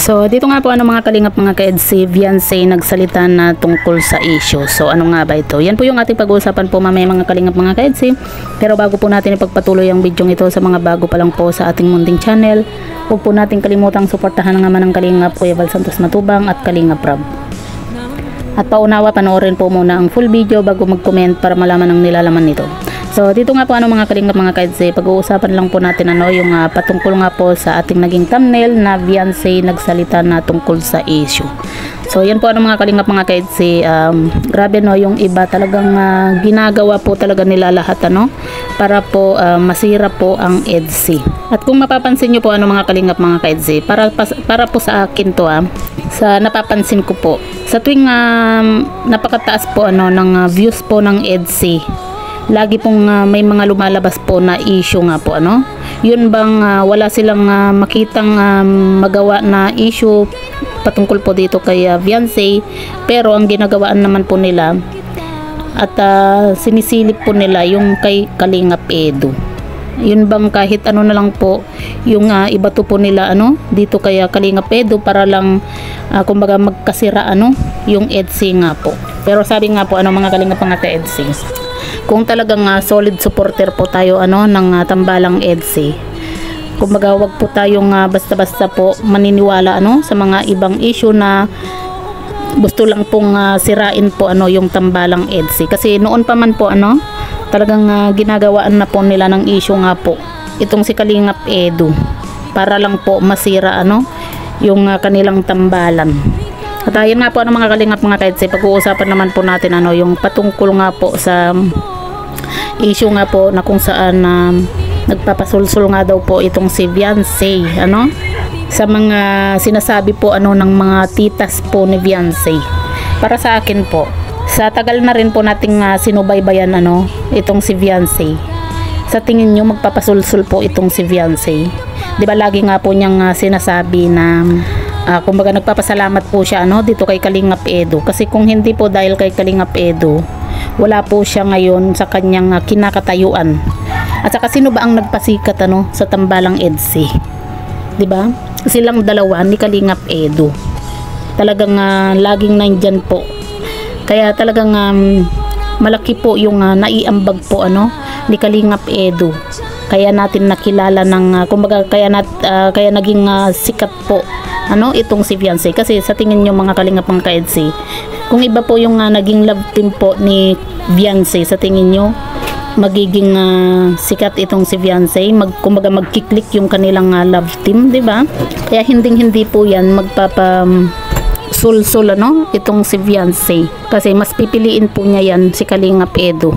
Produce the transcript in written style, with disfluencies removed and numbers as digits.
So dito nga po mga kalingap mga ka-EDC, Viancy nagsalita na tungkol sa issue. So ano nga ba ito? Yan po yung ating pag-uusapan po mamaya mga kalingap mga ka-EDC. Pero bago po natin ipagpatuloy ang video ito sa mga bago pa lang po sa ating munting channel, huwag po natin kalimutang suportahan naman ng Kalingap Kuya Val Santos Matubang at Kalingap Rob. At paunawa, panoorin po muna ang full video bago mag-comment para malaman ang nilalaman nito. So dito nga po mga kalingap mga ka-EDC, pag-uusapan lang po natin yung patungkol nga po sa ating naging thumbnail na Viancy nagsalita na tungkol sa issue. So yan po mga kalingap mga ka-EDC, grabe yung iba talagang ginagawa po talaga nila lahat para po masira po ang EDC. At kung mapapansin nyo po mga kalingap mga ka-EDC, para po sa akin to sa napapansin ko po, sa tuwing napakataas po ng views po ng EDC, lagi pong may mga lumalabas po na issue nga po yun bang wala silang makitang magawa na issue patungkol po dito kay Viancy, pero ang ginagawaan naman po nila at sinisilip po nila yung kay Kalingap Edu. Yun bang kahit na lang po yung ibato po nila dito kay Kalingap Edu para lang kumbaga magkasira yung EDC nga po. Pero sabi nga po mga kalingap mga ka-EDC, kung talagang solid supporter po tayo ng tambalang EDC, kumbaga wag po tayong basta-basta po maniniwala sa mga ibang issue na gusto lang pong sirain po yung tambalang EDC. Kasi noon pa man po talagang ginagawaan na po nila ng issue nga po itong si Kalingap Edu para lang po masira yung kanilang tambalan. At ayun nga po mga kalingap mga ka-EDC, pag-uusapan naman po natin yung patungkol nga po sa issue nga po na kung saan nagpapasulsul nga daw po itong si Viancy sa mga sinasabi po ng mga titas po ni Viancy. Para sa akin po, sa tagal na rin po nating sinubaybayan itong si Viancy, sa tingin nyo magpapasulsul po itong si Viancy? Di ba lagi nga po niyang sinasabi na kumbaga nagpapasalamat po siya dito kay Kalingap Edu, kasi kung hindi po dahil kay Kalingap Edu, wala po siya ngayon sa kanyang kinakatayuan. At saka sino ba ang nagpasikat sa tambalang EDC? 'Di ba? Silang dalawa ni Kalingap Edu. Talagang laging nandiyan po. Kaya talagang malaki po yung naiambag po ni Kalingap Edu. Kaya natin nakilala ng kumbaga kaya naging sikat po itong si Viancy. Kasi sa tingin nyo mga kalingap mga ka-EDC, kung iba po yung naging love team po ni Viancy, sa tingin nyo magiging sikat itong si Viancy? Kumbaga magkiklik yung kanilang love team, di ba? Kaya hindi po yan sulsul itong si Viancy, kasi mas pipiliin po niya yan si Kalingap Edu.